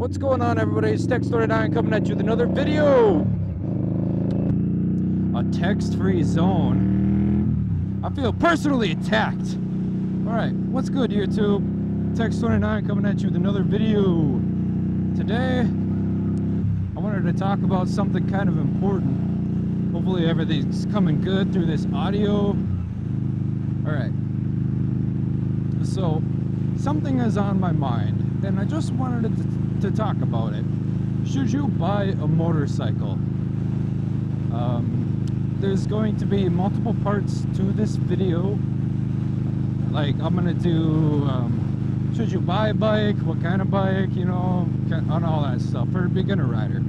What's going on, everybody? It's Text29 coming at you with another video. A text-free zone. I feel personally attacked. Alright, what's good, YouTube? Text29 coming at you with another video. Today, I wanted to talk about something kind of important. Hopefully everything's coming good through this audio. Alright. So, something is on my mind, and I just wanted to talk about it. Should you buy a motorcycle? There's going to be multiple parts to this video. Like, I'm gonna do should you buy a bike, what kind of bike, you know, on all that stuff for a beginner rider.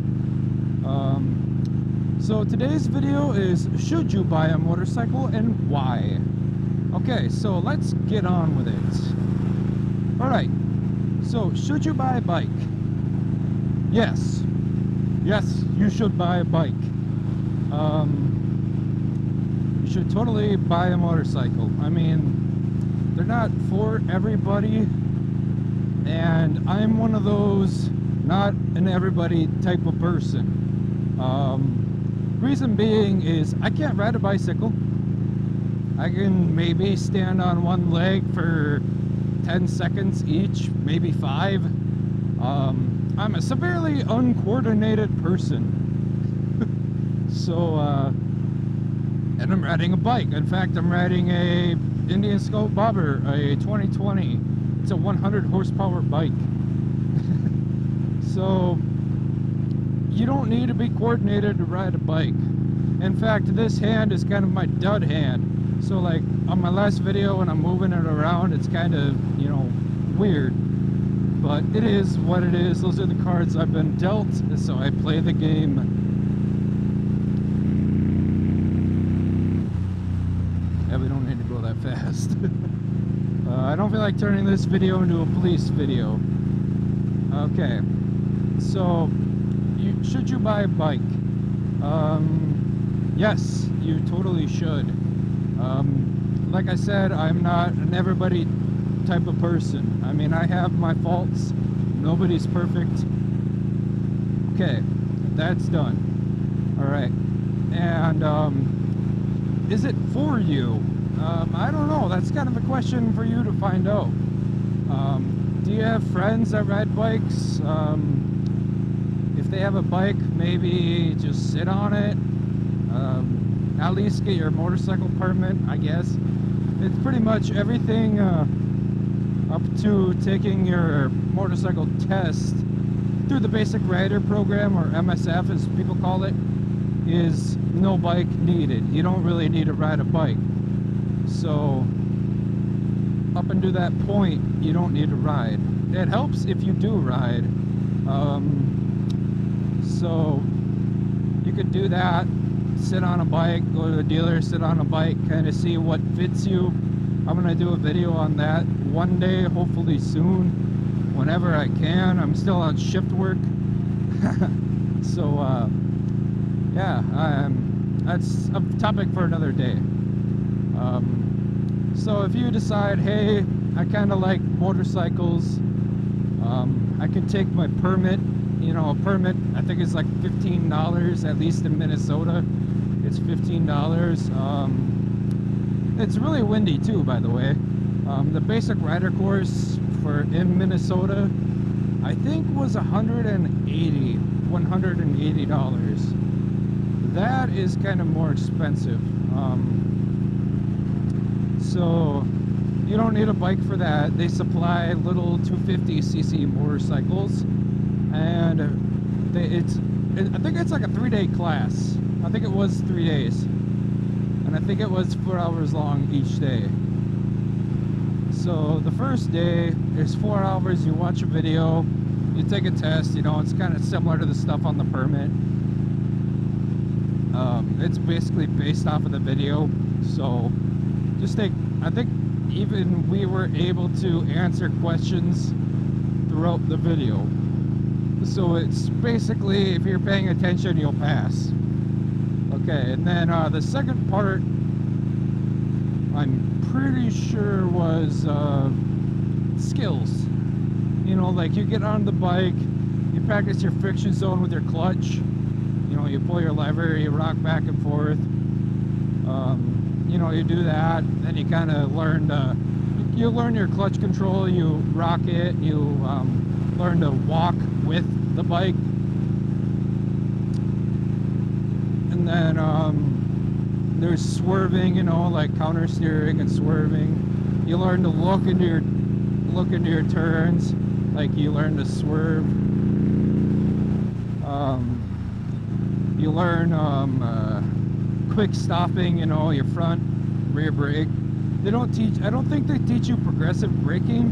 So today's video is, should you buy a motorcycle and why? Okay, so let's get on with it. Alright, so should you buy a bike? Yes. Yes, you should buy a bike. You should totally buy a motorcycle. I mean, they're not for everybody, and I'm one of those not an everybody type of person. Reason being is I can't ride a bicycle. I can maybe stand on one leg for 10 seconds each, maybe 5. I'm a severely uncoordinated person. So, and I'm riding a bike. In fact, I'm riding a Indian Scout Bobber, a 2020. It's a 100 horsepower bike. So, you don't need to be coordinated to ride a bike. In fact, this hand is kind of my dud hand. So, like, on my last video when I'm moving it around, it's kind of, you know, weird. But it is what it is. Those are the cards I've been dealt, so I play the game. Yeah, we don't need to go that fast. I don't feel like turning this video into a police video. Okay, so should you buy a bike? Yes, you totally should. Like I said, I'm not an everybody type of person. I mean, I have my faults. Nobody's perfect. Okay, that's done. Alright. And, is it for you? I don't know. That's kind of a question for you to find out. Do you have friends that ride bikes? If they have a bike, maybe just sit on it. At least get your motorcycle permit, I guess. It's pretty much everything up to taking your motorcycle test through the Basic Rider Program, or MSF as people call it, is no bike needed. You don't really need to ride a bike. So up until that point, you don't need to ride. It helps if you do ride. So you could do that, sit on a bike, go to the dealer, sit on a bike, kind of see what fits you. I'm gonna do a video on that one day, hopefully soon, whenever I can. I'm still on shift work. So yeah, that's a topic for another day. So if you decide, hey, I kind of like motorcycles, I could take my permit. You know, a permit, I think it's like $15, at least in Minnesota. It's $15. It's really windy too, by the way. The basic rider course in Minnesota, I think was $180. That is kind of more expensive. So you don't need a bike for that. They supply little 250cc motorcycles, and I think it's like a 3-day class. I think it was 3 days, and I think it was 4 hours long each day. So the first day is 4 hours. You watch a video, you take a test. You know, it's kind of similar to the stuff on the permit. It's basically based off of the video. So just take, I think even we were able to answer questions throughout the video. So it's basically, if you're paying attention, you'll pass. Okay, and then the second part, I'm pretty sure was skills. You know, like you get on the bike, practice your friction zone with your clutch. You know, you pull your lever, you rock back and forth. You know, you do that, then you kind of learn to, you learn your clutch control, you rock it, you learn to walk with the bike. And then there's swerving, you know, like counter steering and swerving. You learn to look into your turns, like you learn to swerve. You learn quick stopping, you know, your front, rear brake. They don't teach, I don't think they teach you progressive braking,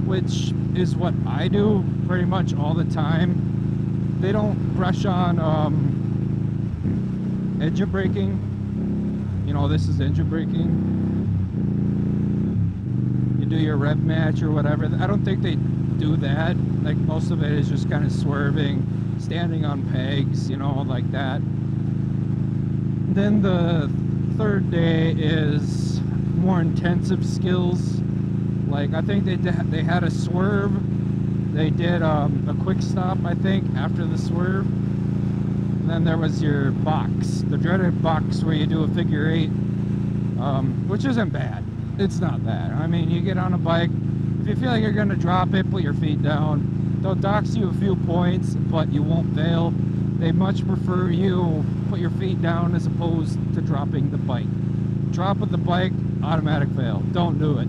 which is what I do pretty much all the time. They don't brush on engine braking. You know, this is engine braking. You do your rev match or whatever. I don't think they do that. Like, most of it is just kind of swerving, standing on pegs, you know, like that. Then the third day is more intensive skills. Like, I think they had a swerve. They did a quick stop, I think, after the swerve. And then there was your box, the dreaded box where you do a figure eight, which isn't bad. It's not bad. I mean, you get on a bike, if you feel like you're going to drop it, put your feet down. They'll dox you a few points, but you won't fail. They much prefer you put your feet down as opposed to dropping the bike. Drop with the bike, automatic fail. Don't do it.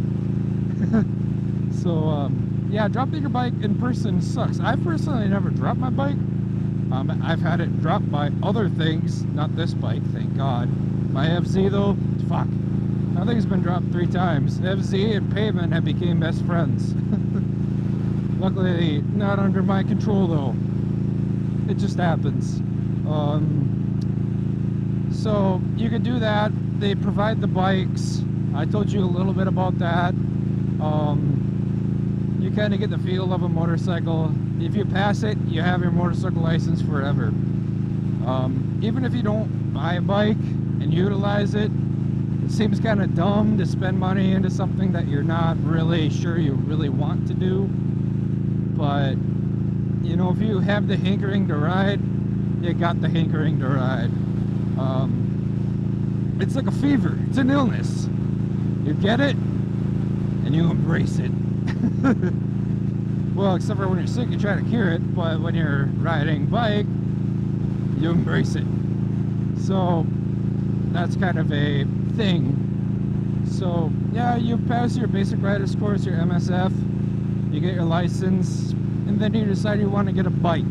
So, yeah, dropping your bike in person sucks. I personally never dropped my bike. I've had it dropped by other things, not this bike, thank God. My FZ though, fuck. I think it's been dropped 3 times. FZ and pavement have become best friends. Luckily, not under my control though. It just happens. So you can do that. They provide the bikes. I told you a little bit about that. You kind of get the feel of a motorcycle. If you pass it, you have your motorcycle license forever. Even if you don't buy a bike and utilize it, it seems kind of dumb to spend money into something that you're not really sure you really want to do. But, you know, if you have the hankering to ride, you got the hankering to ride. It's like a fever. It's an illness. You get it, and you embrace it. Well, except for when you're sick, you try to cure it, but when you're riding bike, you embrace it. So that's kind of a thing. So yeah, you pass your basic rider's course, your MSF, you get your license, and then you decide you want to get a bike.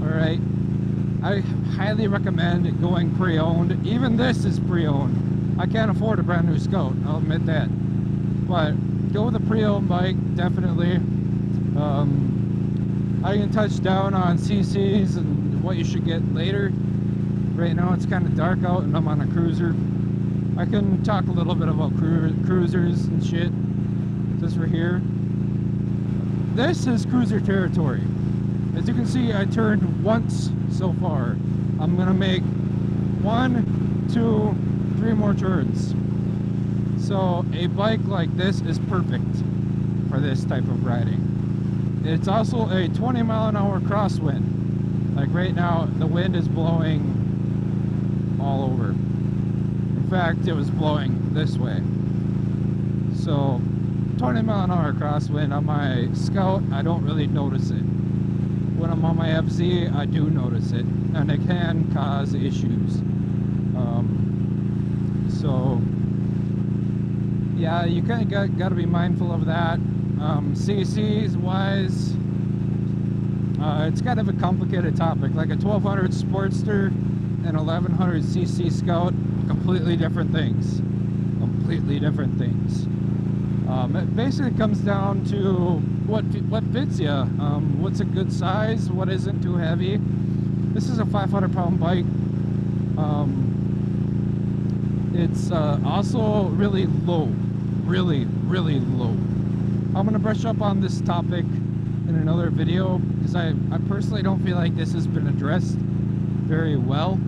Alright, I highly recommend going pre-owned. Even this is pre-owned. I can't afford a brand new Scout, I'll admit that. But go with a pre-owned bike, definitely. I can touch down on CCs and what you should get later. Right now it's kind of dark out and I'm on a cruiser. I can talk a little bit about cruisers and shit since we're here. This is cruiser territory. As you can see, I turned once so far. I'm gonna make 1, 2, 3 more turns. So a bike like this is perfect for this type of riding. It's also a 20-mile-an-hour crosswind. Like right now, the wind is blowing all over. In fact, it was blowing this way. So 20-mile-an-hour crosswind on my Scout, I don't really notice it. When I'm on my FZ, I do notice it, and it can cause issues. So yeah, you kind of got to be mindful of that. CCs wise, it's kind of a complicated topic. Like a 1200 Sportster and 1100 cc Scout, completely different things. Completely different things. It basically comes down to what fits you. What's a good size? What isn't too heavy? This is a 500-pound bike. It's also really low. Really low. I'm gonna brush up on this topic in another video because I personally don't feel like this has been addressed very well,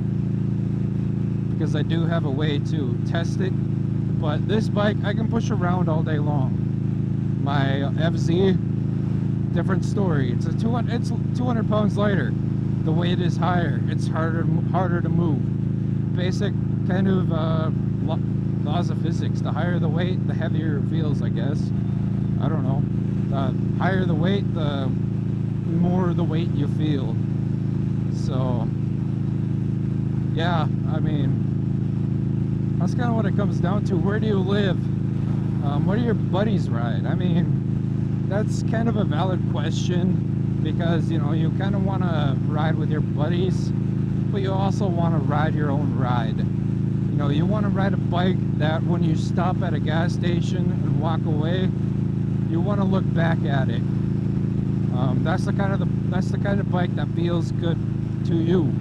because I do have a way to test it. But this bike I can push around all day long. My FZ, different story. It's 200 pounds lighter. The weight is higher. It's harder to move. Basic kind of laws of physics. The higher the weight, the heavier it feels, I guess. I don't know. The higher the weight, the more the weight you feel. So yeah, I mean, that's kind of what it comes down to. Where do you live? What do your buddies ride? I mean, that's kind of a valid question, because you know, you kind of want to ride with your buddies, but you also want to ride your own ride. You know, you want to ride a bike that when you stop at a gas station and walk away, you want to look back at it. That's the kind of bike that feels good to you.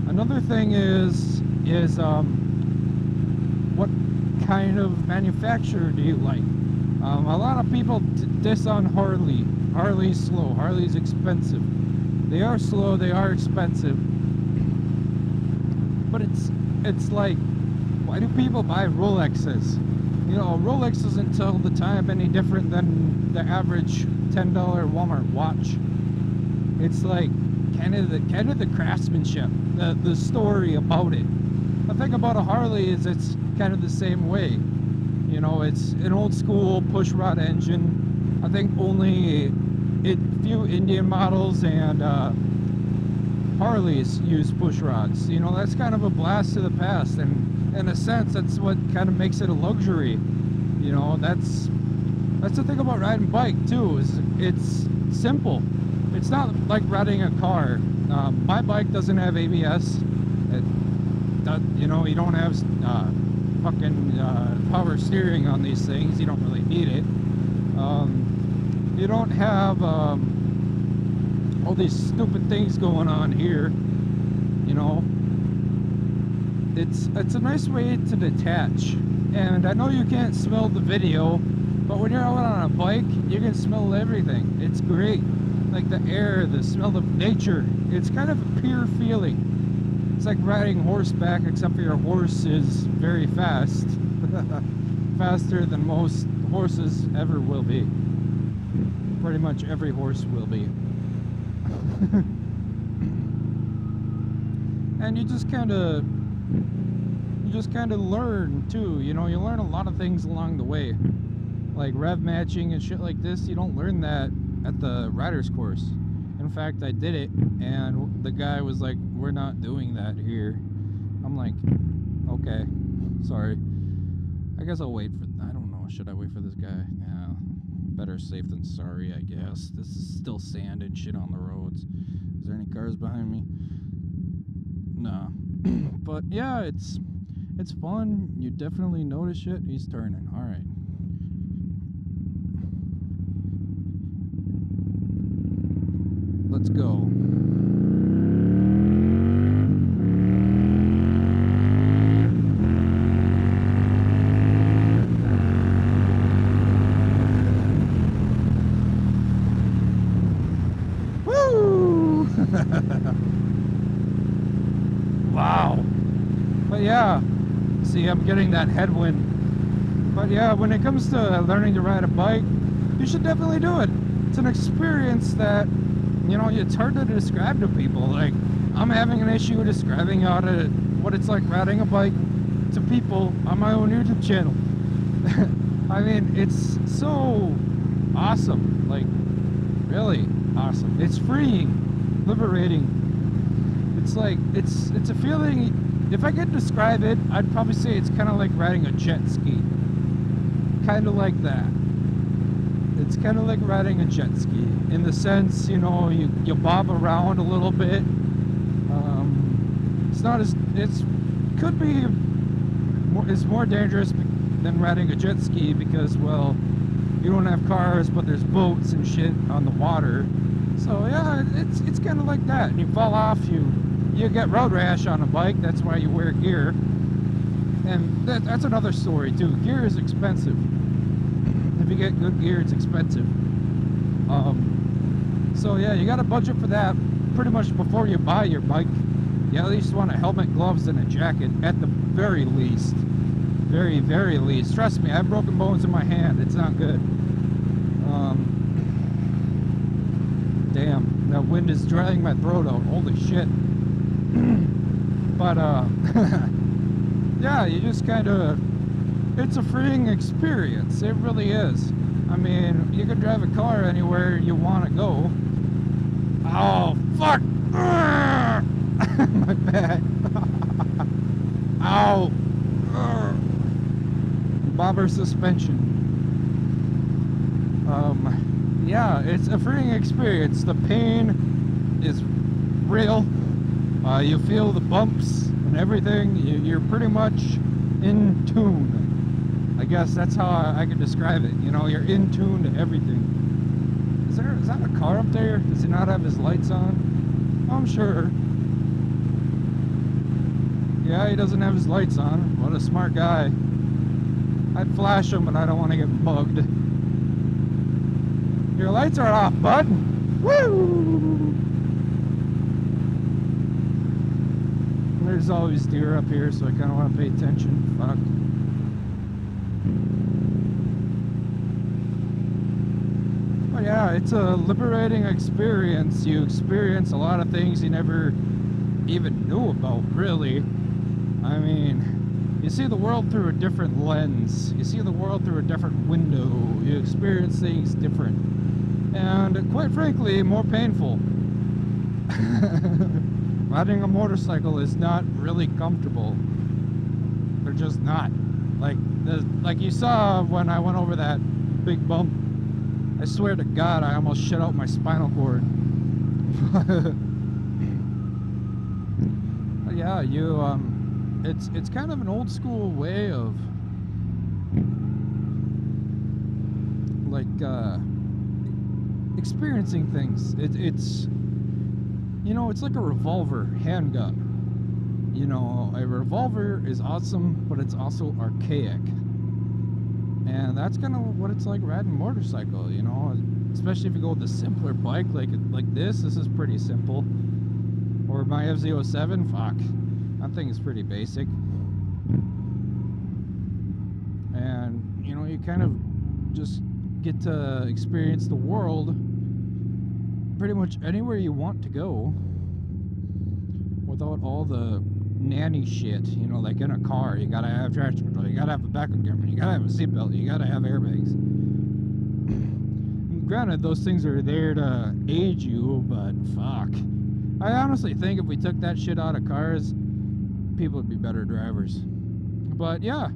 Another thing is what kind of manufacturer do you like? A lot of people diss on Harley. Harley's slow. Harley's expensive. They are slow. They are expensive. But it's like, why do people buy Rolexes? You know, Rolex doesn't tell the time any different than the average $10 Walmart watch. It's like kind of the craftsmanship, the story about it. The thing about a Harley is it's kind of the same way. You know, it's an old school push rod engine. I think only a few Indian models and Harleys use push rods. You know, that's kind of a blast to the past, and in a sense that's what kind of makes it a luxury. You know, that's the thing about riding bike too, is it's simple. It's not like riding a car. My bike doesn't have ABS. You know, you don't have fucking power steering on these things. You don't really need it. You don't have all these stupid things going on here. You know, it's a nice way to detach. And I know you can't smell the video, but when you're out on a bike, you can smell everything. It's great. Like the air, the smell of nature. It's kind of a pure feeling. It's like riding horseback, except for your horse is very fast. Faster than most horses ever will be. Pretty much every horse will be. And you just kind of learn too. You know, you learn a lot of things along the way, like rev matching and shit like this. You don't learn that at the rider's course. In fact, I did it, and the guy was like, "We're not doing that here." I'm like, "Okay, sorry. I guess I'll wait for." I don't know. Should I wait for this guy? Yeah, better safe than sorry, I guess. This is still sand and shit on the roads. Is there any cars behind me? No. But yeah, it's fun. You definitely notice shit. He's turning. All right. Let's go. Woo! Wow. But yeah, see, I'm getting that headwind. But yeah, when it comes to learning to ride a bike, you should definitely do it. It's an experience that, you know, it's hard to describe to people. Like, I'm having an issue describing what it's like riding a bike to people on my own YouTube channel. I mean, it's so awesome. Like, really awesome. It's freeing, liberating. It's like, it's a feeling. If I could describe it, I'd probably say it's kind of like riding a jet ski. Kind of like that. It's kind of like riding a jet ski in the sense, you know, you bob around a little bit. It's not as, it's more dangerous than riding a jet ski because, well, you don't have cars, but there's boats and shit on the water. So yeah, it's kind of like that. And you fall off, you get road rash on a bike. That's why you wear gear. And that's another story too. Gear is expensive. If you get good gear, it's expensive. So yeah, you got to budget for that pretty much before you buy your bike. You at least want a helmet, gloves, and a jacket at the very least. Very, very least. Trust me, I have broken bones in my hand. It's not good. damn, that wind is drying my throat out. Holy shit. But, yeah, you just kind of, it's a freeing experience. It really is. I mean, you can drive a car anywhere you want to go. Oh, fuck! My back. Ow! Bobber suspension. Yeah, it's a freeing experience. The pain is real. You feel the bumps and everything. You're pretty much in tune. I guess that's how I could describe it. You know, you're in tune to everything. Is that a car up there? Does he not have his lights on? I'm sure. Yeah, he doesn't have his lights on. What a smart guy. I'd flash him, but I don't want to get mugged. Your lights are off, bud. Woo! There's always deer up here, so I kind of want to pay attention. Fuck. But yeah, it's a liberating experience. You experience a lot of things you never even knew about, really. I mean, you see the world through a different lens. You see the world through a different window. You experience things different. And quite frankly, more painful. Riding a motorcycle is not really comfortable. They're just not. Like you saw when I went over that big bump. I swear to God, I almost shit out my spinal cord. But yeah, it's kind of an old school way of experiencing things. It's you know, it's like a revolver handgun. You know, a revolver is awesome, but it's also archaic. And that's kind of what it's like riding a motorcycle, you know, especially if you go with a simpler bike like this. This is pretty simple. Or my FZ07, fuck, that thing is pretty basic. And, you know, you kind of just get to experience the world pretty much anywhere you want to go without all the nanny shit, you know, like in a car. You gotta have traction control, you gotta have a backup camera, you gotta have a seatbelt, you gotta have airbags. Granted, those things are there to aid you, but fuck. I honestly think if we took that shit out of cars, people would be better drivers. But yeah,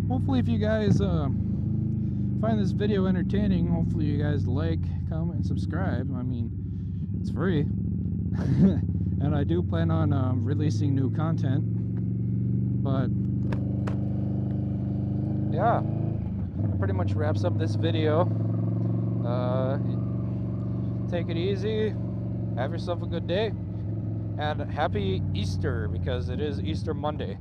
hopefully if you guys find this video entertaining, hopefully you guys like, comment, and subscribe. I mean, it's free. And I do plan on releasing new content. But yeah, that pretty much wraps up this video. Take it easy, have yourself a good day, and happy Easter, because it is Easter Monday.